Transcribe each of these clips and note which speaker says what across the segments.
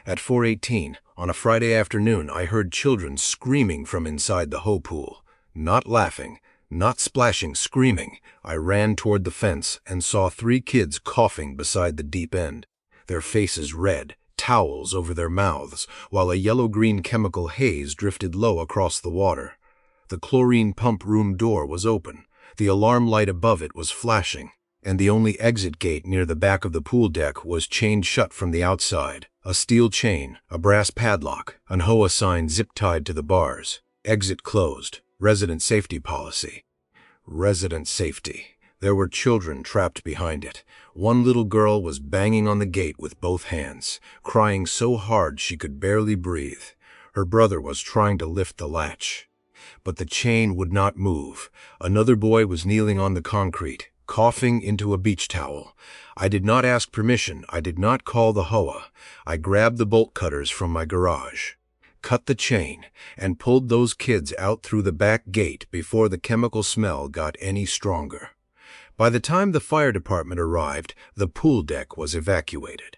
Speaker 1: At 4:18, on a Friday afternoon, I heard children screaming from inside the HOA pool. Not laughing, not splashing, screaming. I ran toward the fence and saw 3 kids coughing beside the deep end, their faces red, towels over their mouths, while a yellow-green chemical haze drifted low across the water. The chlorine pump room door was open. The alarm light above it was flashing, and the only exit gate near the back of the pool deck was chained shut from the outside. A steel chain, a brass padlock, an HOA sign zip-tied to the bars. Exit closed. Resident safety policy. Resident safety. There were children trapped behind it. One little girl was banging on the gate with both hands, crying so hard she could barely breathe. Her brother was trying to lift the latch, but the chain would not move. Another boy was kneeling on the concrete, coughing into a beach towel. I did not ask permission. I did not call the HOA. I grabbed the bolt cutters from my garage, cut the chain, and pulled those kids out through the back gate before the chemical smell got any stronger. By the time the fire department arrived, the pool deck was evacuated.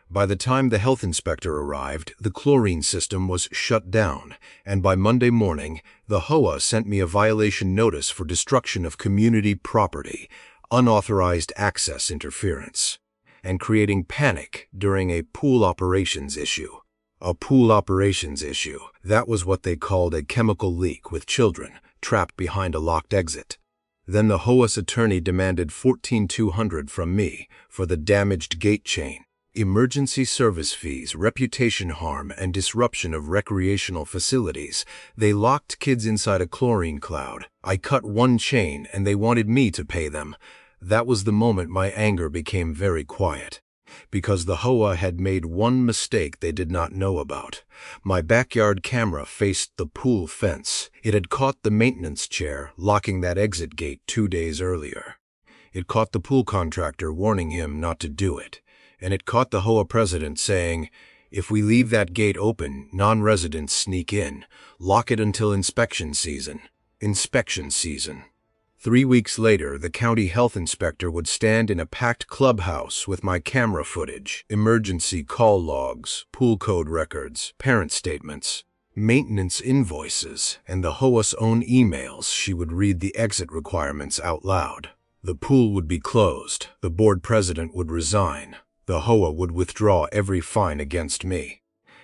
Speaker 1: By the time the health inspector arrived, the chlorine system was shut down, and by Monday morning, the HOA sent me a violation notice for destruction of community property, unauthorized access interference, and creating panic during a pool operations issue. A pool operations issue. That was what they called a chemical leak with children trapped behind a locked exit. Then the HOA's attorney demanded $14,200 from me for the damaged gate chain, emergency service fees, reputation harm, and disruption of recreational facilities. They locked kids inside a chlorine cloud. I cut one chain and they wanted me to pay them. That was the moment my anger became very quiet, because the HOA had made one mistake they did not know about. My backyard camera faced the pool fence. It had caught the maintenance chair locking that exit gate 2 days earlier. It caught the pool contractor warning him not to do it. And it caught the HOA president saying, "If we leave that gate open, non-residents sneak in. Lock it until inspection season." Inspection season. 3 weeks later, the county health inspector would stand in a packed clubhouse with my camera footage, emergency call logs, pool code records, parent statements, maintenance invoices, and the HOA's own emails. She would read the exit requirements out loud. The pool would be closed. The board president would resign. The HOA would withdraw every fine against me,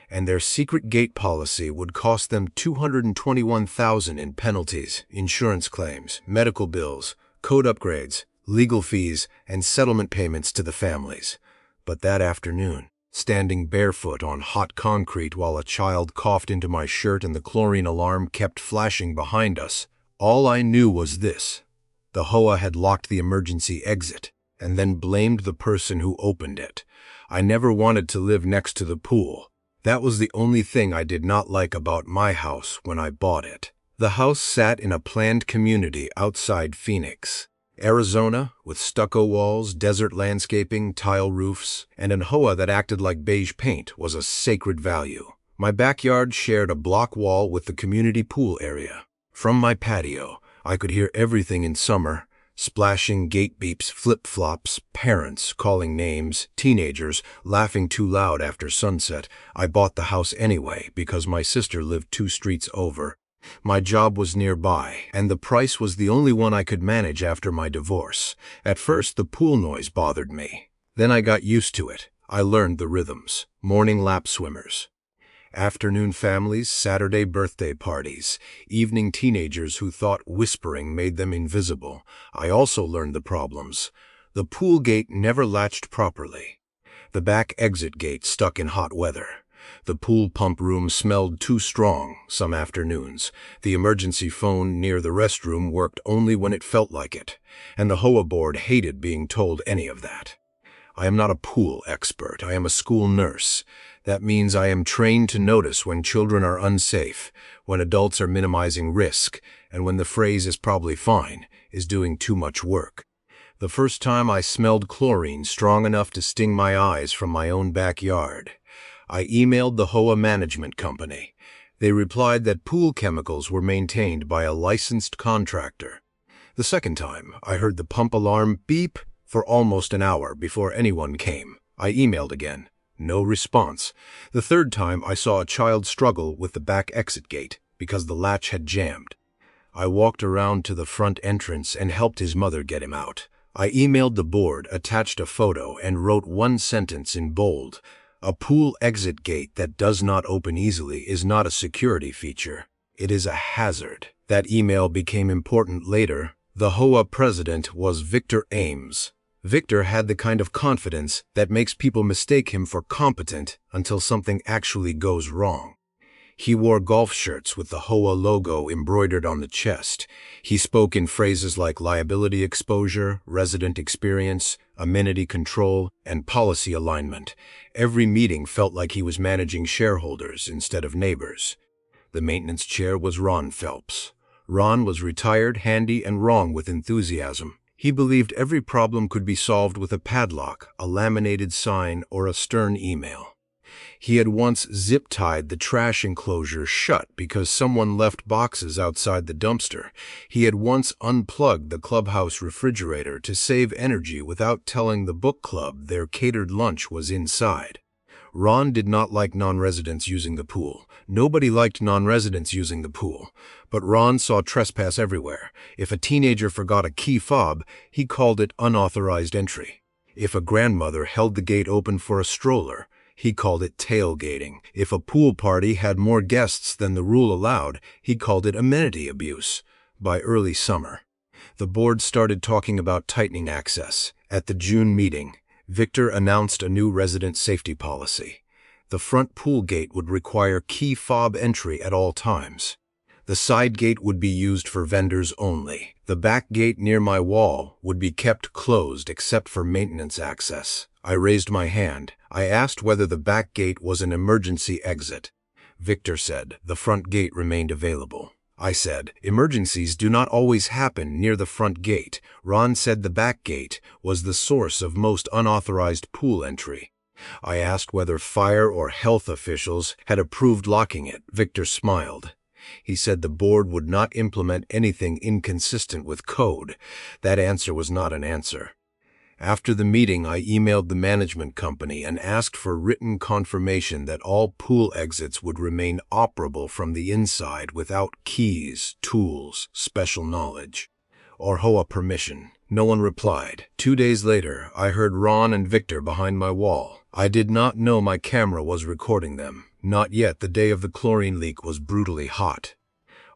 Speaker 1: and their secret gate policy would cost them $221,000 in penalties, insurance claims, medical bills, code upgrades, legal fees, and settlement payments to the families. But that afternoon, standing barefoot on hot concrete while a child coughed into my shirt and the chlorine alarm kept flashing behind us, all I knew was this: the HOA had locked the emergency exit and then blamed the person who opened it. I never wanted to live next to the pool. That was the only thing I did not like about my house when I bought it. The house sat in a planned community outside Phoenix, Arizona, with stucco walls, desert landscaping, tile roofs, and an HOA that acted like beige paint was a sacred value. My backyard shared a block wall with the community pool area. From my patio, I could hear everything in summer: splashing, gate beeps, flip-flops, parents calling names, teenagers laughing too loud after sunset. I bought the house anyway because my sister lived 2 streets over. My job was nearby, and the price was the only one I could manage after my divorce. At first, the pool noise bothered me. Then I got used to it. I learned the rhythms. Morning lap swimmers, afternoon families, Saturday birthday parties, evening teenagers who thought whispering made them invisible. I also learned the problems. The pool gate never latched properly. The back exit gate stuck in hot weather. The pool pump room smelled too strong some afternoons. The emergency phone near the restroom worked only when it felt like it, and the HOA board hated being told any of that. I am not a pool expert. I am a school nurse. That means I am trained to notice when children are unsafe, when adults are minimizing risk, and when the phrase "is probably fine" is doing too much work. The first time I smelled chlorine strong enough to sting my eyes from my own backyard, I emailed the HOA management company. They replied that pool chemicals were maintained by a licensed contractor. The second time, I heard the pump alarm beep for almost an hour before anyone came. I emailed again. No response. The third time I saw a child struggle with the back exit gate because the latch had jammed. I walked around to the front entrance and helped his mother get him out. I emailed the board, attached a photo, and wrote one sentence in bold. A pool exit gate that does not open easily is not a security feature. It is a hazard. That email became important later. The HOA president was Victor Ames. Victor had the kind of confidence that makes people mistake him for competent until something actually goes wrong. He wore golf shirts with the HOA logo embroidered on the chest. He spoke in phrases like liability exposure, resident experience, amenity control, and policy alignment. Every meeting felt like he was managing shareholders instead of neighbors. The maintenance chair was Ron Phelps. Ron was retired, handy, and wrong with enthusiasm. He believed every problem could be solved with a padlock, a laminated sign, or a stern email. He had once zip-tied the trash enclosure shut because someone left boxes outside the dumpster. He had once unplugged the clubhouse refrigerator to save energy without telling the book club their catered lunch was inside. Ron did not like non-residents using the pool. Nobody liked non-residents using the pool. But Ron saw trespass everywhere. If a teenager forgot a key fob, he called it unauthorized entry. If a grandmother held the gate open for a stroller, he called it tailgating. If a pool party had more guests than the rule allowed, he called it amenity abuse. By early summer, the board started talking about tightening access. At the June meeting, Victor announced a new resident safety policy. The front pool gate would require key fob entry at all times. The side gate would be used for vendors only. The back gate near my wall would be kept closed except for maintenance access. I raised my hand. I asked whether the back gate was an emergency exit. Victor said the front gate remained available. I said, emergencies do not always happen near the front gate. Ron said the back gate was the source of most unauthorized pool entry. I asked whether fire or health officials had approved locking it. Victor smiled. He said the board would not implement anything inconsistent with code. That answer was not an answer. After the meeting, I emailed the management company and asked for written confirmation that all pool exits would remain operable from the inside without keys, tools, special knowledge, or HOA permission. No one replied. 2 days later, I heard Ron and Victor behind my wall. I did not know my camera was recording them. Not yet. The day of the chlorine leak was brutally hot.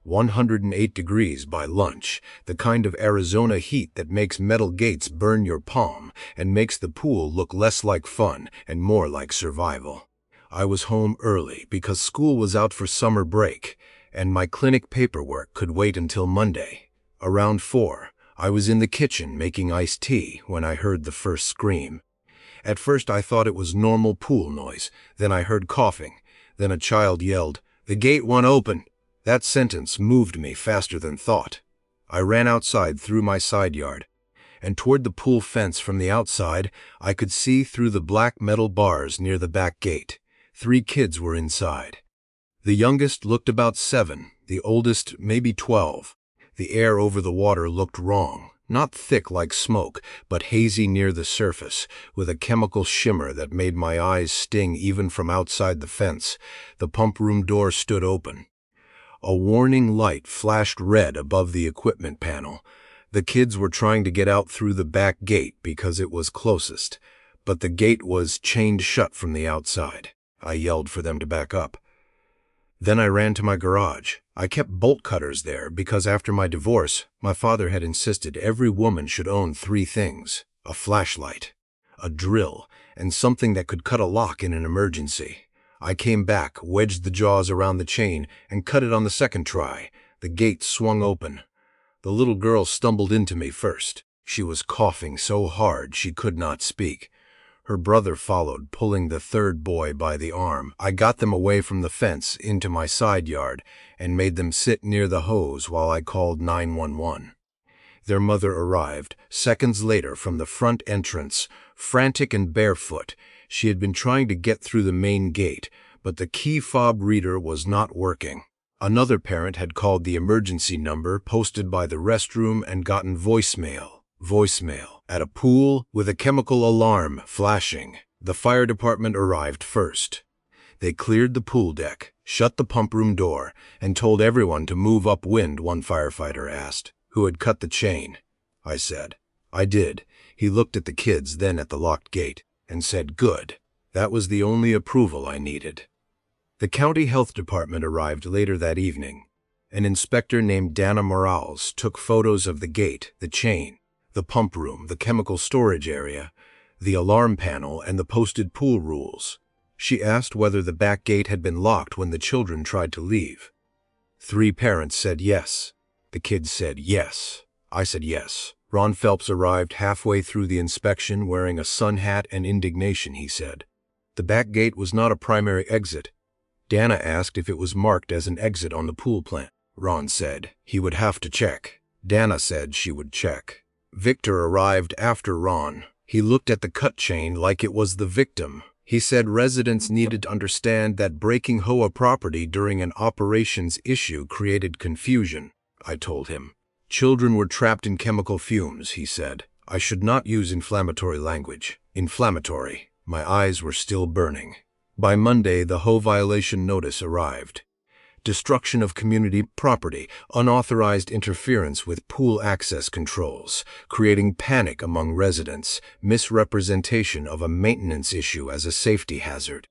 Speaker 1: 108 degrees by lunch, the kind of Arizona heat that makes metal gates burn your palm and makes the pool look less like fun and more like survival. I was home early because school was out for summer break, and my clinic paperwork could wait until Monday. Around 4, I was in the kitchen making iced tea when I heard the first scream. At first I thought it was normal pool noise, then I heard coughing, then a child yelled, "The gate won't open." That sentence moved me faster than thought. I ran outside through my side yard, and toward the pool fence from the outside, I could see through the black metal bars near the back gate. 3 kids were inside. The youngest looked about 7, the oldest maybe 12. The air over the water looked wrong, not thick like smoke, but hazy near the surface, with a chemical shimmer that made my eyes sting even from outside the fence. The pump room door stood open. A warning light flashed red above the equipment panel. The kids were trying to get out through the back gate because it was closest, but the gate was chained shut from the outside. I yelled for them to back up. Then I ran to my garage. I kept bolt cutters there because after my divorce, my father had insisted every woman should own 3 things: a flashlight, a drill, and something that could cut a lock in an emergency. I came back, wedged the jaws around the chain, and cut it on the second try. The gate swung open. The little girl stumbled into me first. She was coughing so hard she could not speak. Her brother followed, pulling the third boy by the arm. I got them away from the fence into my side yard and made them sit near the hose while I called 911. Their mother arrived, seconds later from the front entrance, frantic and barefoot. She had been trying to get through the main gate, but the key fob reader was not working. Another parent had called the emergency number posted by the restroom and gotten voicemail at a pool with a chemical alarm flashing. The fire department arrived first. They cleared the pool deck, shut the pump room door, and told everyone to move upwind, one firefighter asked. Who had cut the chain? I said. I did. He looked at the kids, then at the locked gate, and said, good. That was the only approval I needed. The county health department arrived later that evening. An inspector named Dana Morales took photos of the gate, the chain, the pump room, the chemical storage area, the alarm panel, and the posted pool rules. She asked whether the back gate had been locked when the children tried to leave. 3 parents said yes. The kids said yes. I said yes. Ron Phelps arrived halfway through the inspection wearing a sun hat and indignation, he said. The back gate was not a primary exit. Dana asked if it was marked as an exit on the pool plan. Ron said he would have to check. Dana said she would check. Victor arrived after Ron. He looked at the cut chain like it was the victim. He said residents needed to understand that breaking HOA property during an operations issue created confusion. I told him. Children were trapped in chemical fumes, he said. I should not use inflammatory language. Inflammatory. My eyes were still burning. By Monday, the HOA violation notice arrived. Destruction of community property, unauthorized interference with pool access controls, creating panic among residents, misrepresentation of a maintenance issue as a safety hazard.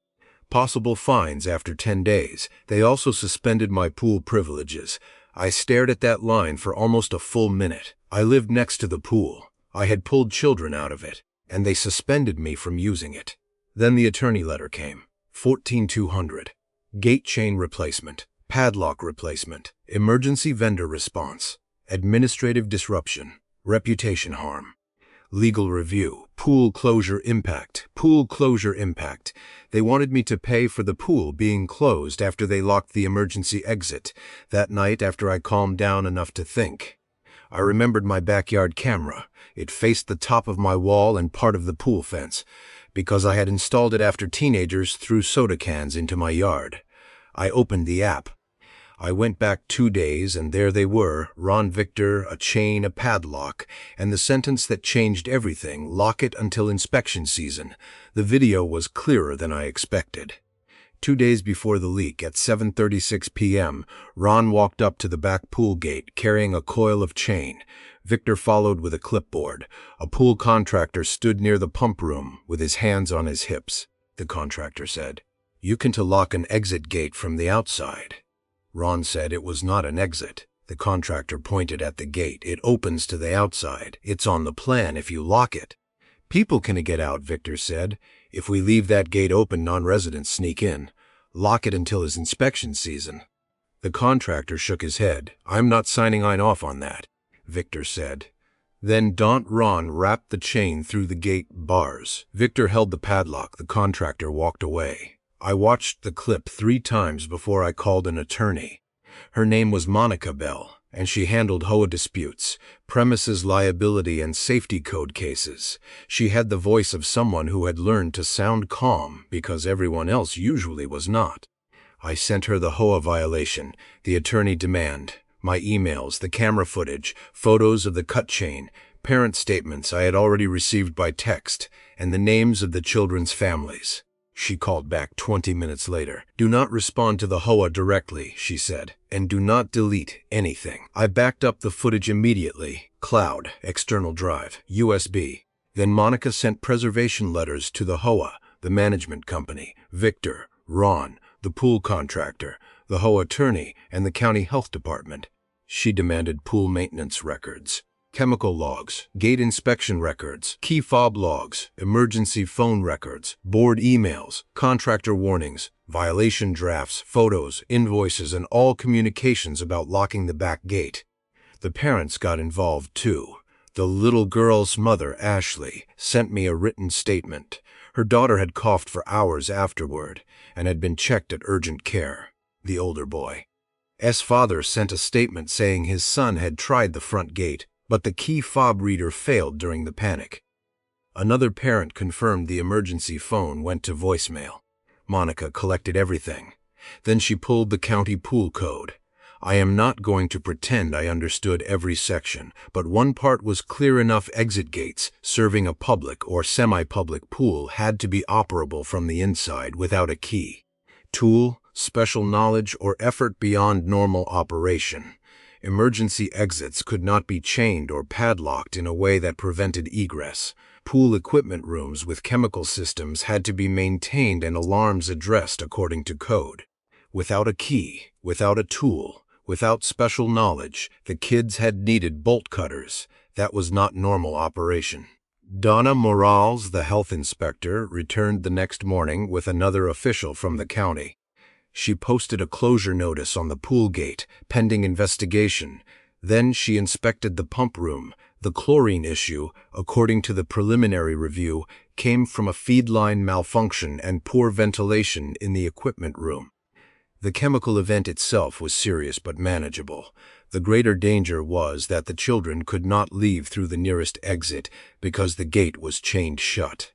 Speaker 1: Possible fines after 10 days. They also suspended my pool privileges. I stared at that line for almost a full minute. I lived next to the pool. I had pulled children out of it, and they suspended me from using it. Then the attorney letter came. 14200. Gate chain replacement. Padlock replacement, emergency vendor response, administrative disruption, reputation harm, legal review, pool closure impact. They wanted me to pay for the pool being closed after they locked the emergency exit, that night after I calmed down enough to think. I remembered my backyard camera. It faced the top of my wall and part of the pool fence, because I had installed it after teenagers threw soda cans into my yard. I opened the app. I went back 2 days, and there they were, Ron Victor, a chain, a padlock, and the sentence that changed everything, lock it until inspection season. The video was clearer than I expected. 2 days before the leak, at 7:36 p.m., Ron walked up to the back pool gate, carrying a coil of chain. Victor followed with a clipboard. A pool contractor stood near the pump room, with his hands on his hips. The contractor said, "You can to lock an exit gate from the outside." Ron said it was not an exit. The contractor pointed at the gate. "It opens to the outside. It's on the plan if you lock it." "People can get out," Victor said. "If we leave that gate open, non-residents sneak in. Lock it until his inspection season." The contractor shook his head. "I'm not signing off on that," Victor said. Then Ron wrapped the chain through the gate bars. Victor held the padlock. The contractor walked away. I watched the clip 3 times before I called an attorney. Her name was Monica Bell, and she handled HOA disputes, premises liability, and safety code cases. She had the voice of someone who had learned to sound calm because everyone else usually was not. I sent her the HOA violation, the attorney demand, my emails, the camera footage, photos of the cut chain, parent statements I had already received by text, and the names of the children's families. She called back 20 minutes later. "Do not respond to the HOA directly," she said, "and do not delete anything." I backed up the footage immediately. Cloud, external drive, USB. Then Monica sent preservation letters to the HOA, the management company, Victor, Ron, the pool contractor, the HOA attorney, and the county health department. She demanded pool maintenance records, chemical logs, gate inspection records, key fob logs, emergency phone records, board emails, contractor warnings, violation drafts, photos, invoices, and all communications about locking the back gate. The parents got involved too. The little girl's mother, Ashley, sent me a written statement. Her daughter had coughed for hours afterward and had been checked at urgent care. The older boy's father sent a statement saying his son had tried the front gate, but the key fob reader failed during the panic. Another parent confirmed the emergency phone went to voicemail. Monica collected everything. Then she pulled the county pool code. I am not going to pretend I understood every section, but one part was clear enough: exit gates serving a public or semi-public pool had to be operable from the inside without a key. Tool, special knowledge, or effort beyond normal operation. Emergency exits could not be chained or padlocked in a way that prevented egress. Pool equipment rooms with chemical systems had to be maintained and alarms addressed according to code. Without a key, without a tool, without special knowledge, the kids had needed bolt cutters. That was not normal operation. Donna Morales, the health inspector, returned the next morning with another official from the county. She posted a closure notice on the pool gate, pending investigation. Then she inspected the pump room. The chlorine issue, according to the preliminary review, came from a feed line malfunction and poor ventilation in the equipment room. The chemical event itself was serious but manageable. The greater danger was that the children could not leave through the nearest exit because the gate was chained shut.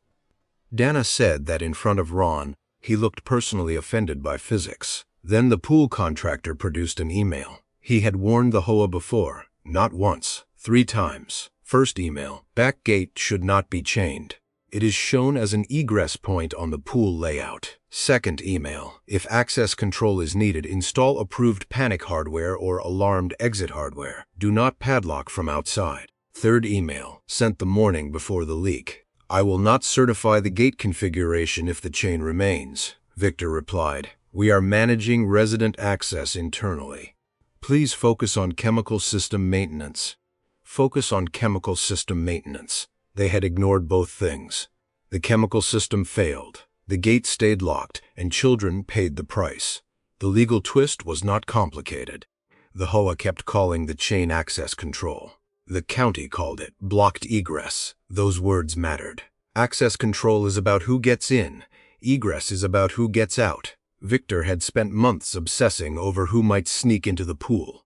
Speaker 1: Dana said that in front of Ron, he looked personally offended by physics. Then the pool contractor produced an email. He had warned the HOA before, not once, 3 times. First email: back gate should not be chained. It is shown as an egress point on the pool layout. Second email: if access control is needed, install approved panic hardware or alarmed exit hardware. Do not padlock from outside. Third email, sent the morning before the leak. I will not certify the gate configuration if the chain remains. Victor replied, we are managing resident access internally. Please focus on chemical system maintenance. Focus on chemical system maintenance. They had ignored both things. The chemical system failed. The gate stayed locked, and children paid the price. The legal twist was not complicated. The HOA kept calling the chain access control. The county called it blocked egress. Those words mattered. Access control is about who gets in. Egress is about who gets out. Victor had spent months obsessing over who might sneak into the pool.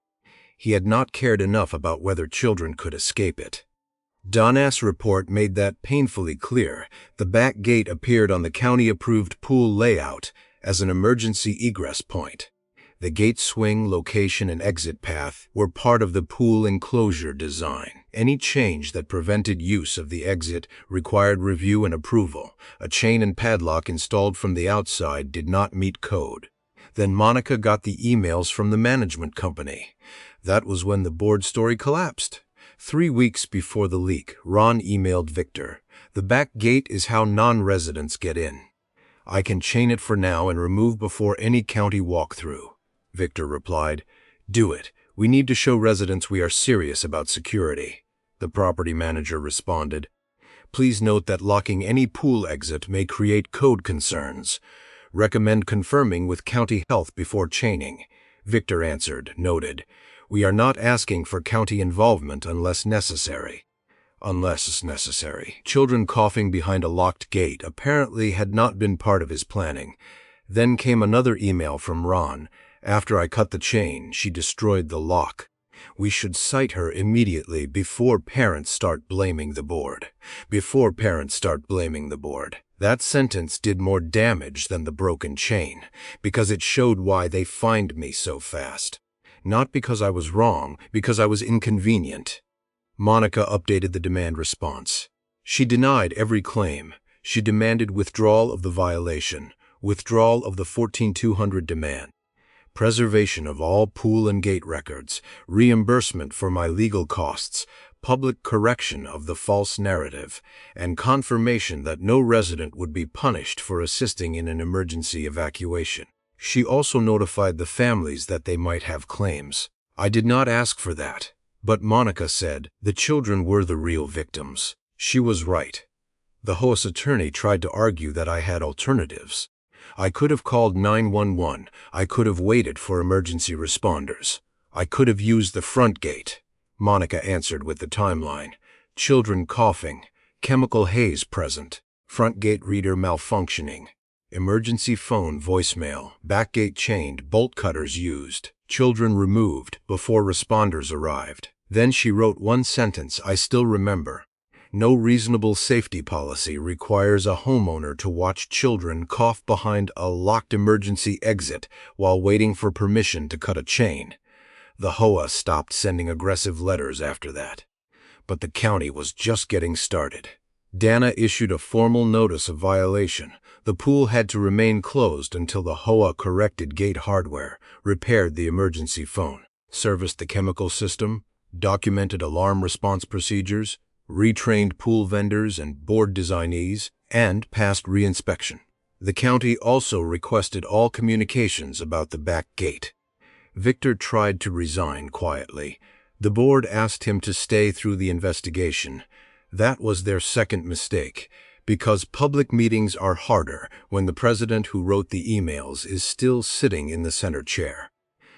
Speaker 1: He had not cared enough about whether children could escape it. Donna's report made that painfully clear. The back gate appeared on the county-approved pool layout as an emergency egress point. The gate swing, location, and exit path were part of the pool enclosure design. Any change that prevented use of the exit required review and approval. A chain and padlock installed from the outside did not meet code. Then Monica got the emails from the management company. That was when the board story collapsed. 3 weeks before the leak, Ron emailed Victor. The back gate is how non-residents get in. I can chain it for now and remove before any county walkthrough. Victor replied, do it. We need to show residents we are serious about security. The property manager responded, please note that locking any pool exit may create code concerns. Recommend confirming with county health before chaining. Victor answered, noted, we are not asking for county involvement unless necessary. Unless necessary. Children coughing behind a locked gate apparently had not been part of his planning. Then came another email from Ron. After I cut the chain, she destroyed the lock. We should cite her immediately before parents start blaming the board. Before parents start blaming the board. That sentence did more damage than the broken chain, because it showed why they fined me so fast. Not because I was wrong, because I was inconvenient. Monica updated the demand response. She denied every claim. She demanded withdrawal of the violation, withdrawal of the 14,200 demand, preservation of all pool and gate records, reimbursement for my legal costs, public correction of the false narrative, and confirmation that no resident would be punished for assisting in an emergency evacuation. She also notified the families that they might have claims. I did not ask for that, but Monica said the children were the real victims. She was right. The HOA's attorney tried to argue that I had alternatives. I could have called 911. I could have waited for emergency responders. I could have used the front gate. Monica answered with the timeline. Children coughing, chemical haze present, front gate reader malfunctioning, emergency phone voicemail, back gate chained, bolt cutters used, children removed before responders arrived. Then she wrote one sentence I still remember. No reasonable safety policy requires a homeowner to watch children cough behind a locked emergency exit while waiting for permission to cut a chain. The HOA stopped sending aggressive letters after that. But the county was just getting started. Dana issued a formal notice of violation. The pool had to remain closed until the HOA corrected gate hardware, repaired the emergency phone, serviced the chemical system, documented alarm response procedures, retrained pool vendors and board designees, and passed reinspection. The county also requested all communications about the back gate. Victor tried to resign quietly. The board asked him to stay through the investigation. That was their second mistake, because public meetings are harder when the president who wrote the emails is still sitting in the center chair.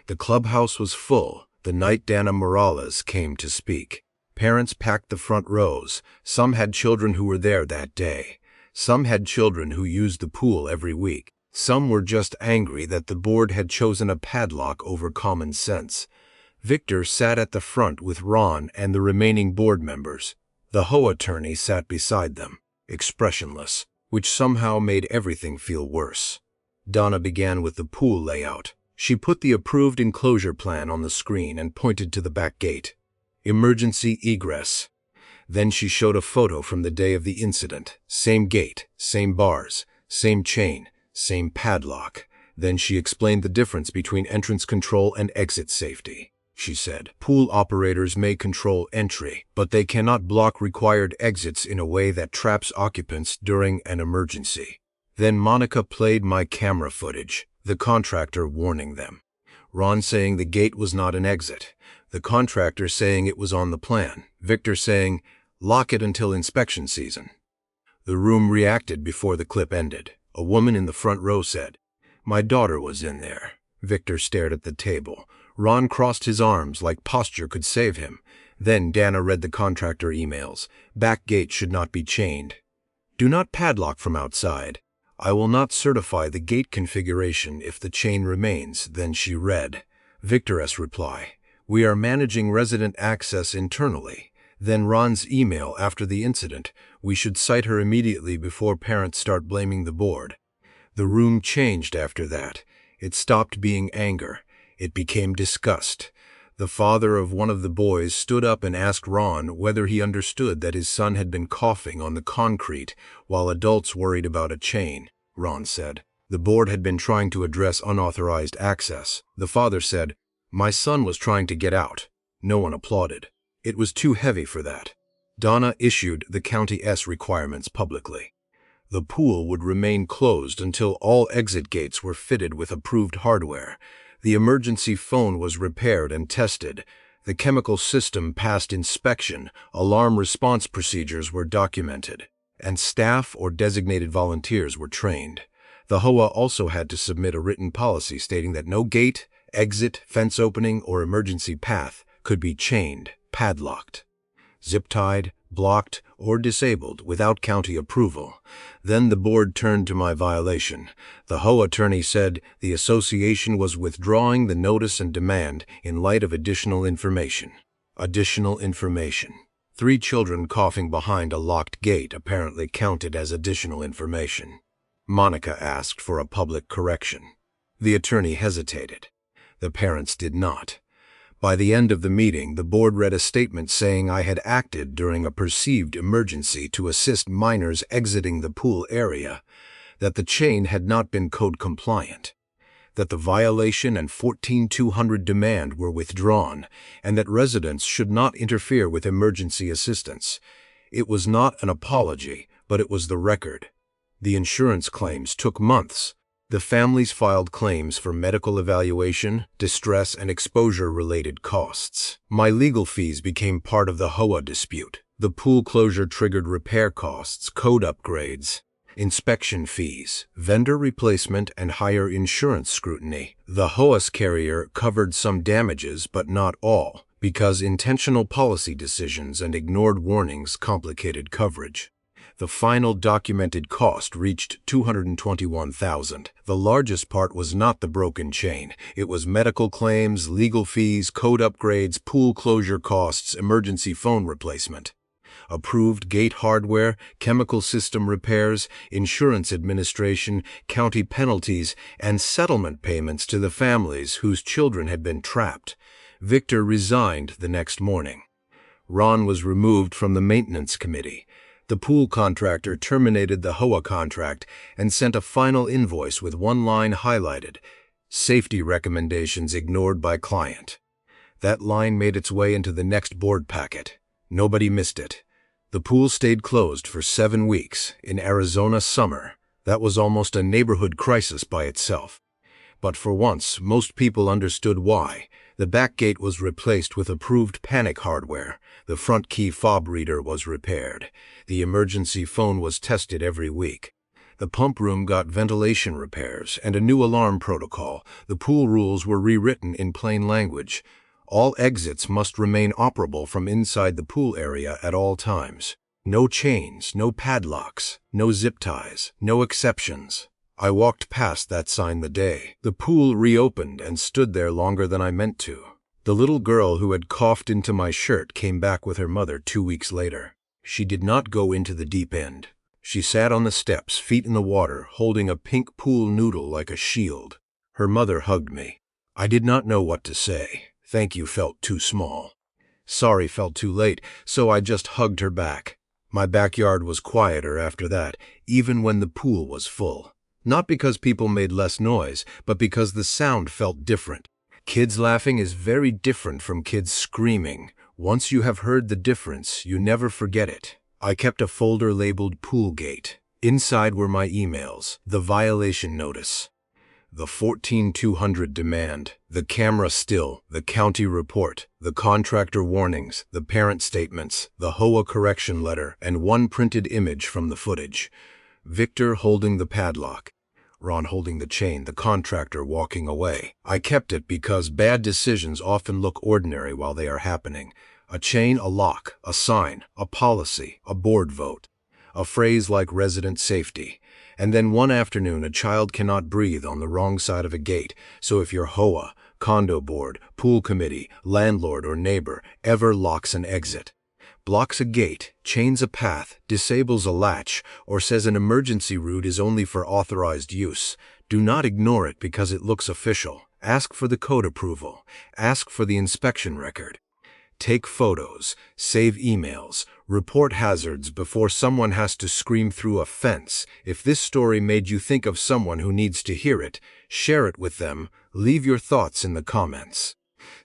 Speaker 1: The clubhouse was full the night Dana Morales came to speak. Parents packed the front rows. Some had children who were there that day. Some had children who used the pool every week. Some were just angry that the board had chosen a padlock over common sense. Victor sat at the front with Ron and the remaining board members. The HOA attorney sat beside them, expressionless, which somehow made everything feel worse. Donna began with the pool layout. She put the approved enclosure plan on the screen and pointed to the back gate. Emergency egress. Then she showed a photo from the day of the incident. Same gate, same bars, same chain, same padlock. Then she explained the difference between entrance control and exit safety. She said, pool operators may control entry, but they cannot block required exits in a way that traps occupants during an emergency. Then Monica played my camera footage, the contractor warning them. Ron saying the gate was not an exit. The contractor saying it was on the plan. Victor saying, lock it until inspection season. The room reacted before the clip ended. A woman in the front row said, my daughter was in there. Victor stared at the table. Ron crossed his arms like posture could save him. Then Dana read the contractor emails. Back gate should not be chained. Do not padlock from outside. I will not certify the gate configuration if the chain remains. Then she read Victor's reply. We are managing resident access internally. Then Ron's email after the incident. We should cite her immediately before parents start blaming the board. The room changed after that. It stopped being anger. It became disgust. The father of one of the boys stood up and asked Ron whether he understood that his son had been coughing on the concrete while adults worried about a chain. Ron said. The board had been trying to address unauthorized access. The father said, my son was trying to get out. No one applauded. It was too heavy for that. Donna issued the county's requirements publicly. The pool would remain closed until all exit gates were fitted with approved hardware. The emergency phone was repaired and tested. The chemical system passed inspection. Alarm response procedures were documented. And staff or designated volunteers were trained. The HOA also had to submit a written policy stating that no gate, exit, fence opening, or emergency path could be chained, padlocked, zip-tied, blocked, or disabled without county approval. Then the board turned to my violation. The HOA attorney said the association was withdrawing the notice and demand in light of additional information. Additional information. 3 children coughing behind a locked gate apparently counted as additional information. Monica asked for a public correction. The attorney hesitated. The parents did not. By the end of the meeting, the board read a statement saying I had acted during a perceived emergency to assist minors exiting the pool area, that the chain had not been code compliant, that the violation and 14,200 demand were withdrawn, and that residents should not interfere with emergency assistance. It was not an apology, but it was the record. The insurance claims took months. The families filed claims for medical evaluation, distress, and exposure-related costs. My legal fees became part of the HOA dispute. The pool closure triggered repair costs, code upgrades, inspection fees, vendor replacement, and higher insurance scrutiny. The HOA's carrier covered some damages, but not all, because intentional policy decisions and ignored warnings complicated coverage. The final documented cost reached $221,000. The largest part was not the broken chain. It was medical claims, legal fees, code upgrades, pool closure costs, emergency phone replacement. Approved gate hardware, chemical system repairs, insurance administration, county penalties, and settlement payments to the families whose children had been trapped. Victor resigned the next morning. Ron was removed from the maintenance committee. The pool contractor terminated the HOA contract and sent a final invoice with one line highlighted: "Safety recommendations ignored by client." That line made its way into the next board packet. Nobody missed it. The pool stayed closed for 7 weeks in Arizona summer. That was almost a neighborhood crisis by itself. But for once, most people understood why. The back gate was replaced with approved panic hardware. The front key fob reader was repaired. The emergency phone was tested every week. The pump room got ventilation repairs and a new alarm protocol. The pool rules were rewritten in plain language. All exits must remain operable from inside the pool area at all times. No chains, no padlocks, no zip ties, no exceptions. I walked past that sign the day the pool reopened and stood there longer than I meant to. The little girl who had coughed into my shirt came back with her mother 2 weeks later. She did not go into the deep end. She sat on the steps, feet in the water, holding a pink pool noodle like a shield. Her mother hugged me. I did not know what to say. Thank you felt too small. Sorry felt too late, so I just hugged her back. My backyard was quieter after that, even when the pool was full. Not because people made less noise, but because the sound felt different. Kids laughing is very different from kids screaming. Once you have heard the difference, you never forget it. I kept a folder labeled Pool Gate. Inside were my emails, the violation notice, the 14,200 demand, the camera still, the county report, the contractor warnings, the parent statements, the HOA correction letter, and one printed image from the footage. Victor holding the padlock, Ron holding the chain, the contractor walking away. I kept it because bad decisions often look ordinary while they are happening. A chain, a lock, a sign, a policy, a board vote, a phrase like resident safety. And then one afternoon a child cannot breathe on the wrong side of a gate, so if your HOA, condo board, pool committee, landlord or neighbor ever locks an exit, blocks a gate, chains a path, disables a latch, or says an emergency route is only for authorized use, do not ignore it because it looks official. Ask for the code approval. Ask for the inspection record. Take photos, save emails, report hazards before someone has to scream through a fence. If this story made you think of someone who needs to hear it, share it with them. Leave your thoughts in the comments.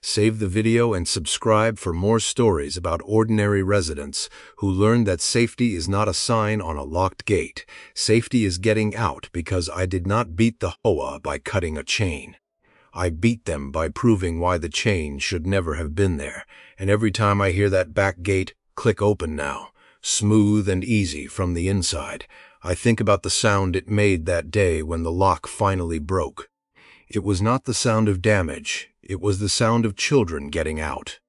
Speaker 1: Save the video and subscribe for more stories about ordinary residents who learned that safety is not a sign on a locked gate. Safety is getting out because I did not beat the HOA by cutting a chain. I beat them by proving why the chain should never have been there. And every time I hear that back gate click open now, smooth and easy from the inside, I think about the sound it made that day when the lock finally broke. It was not the sound of damage, it was the sound of children getting out.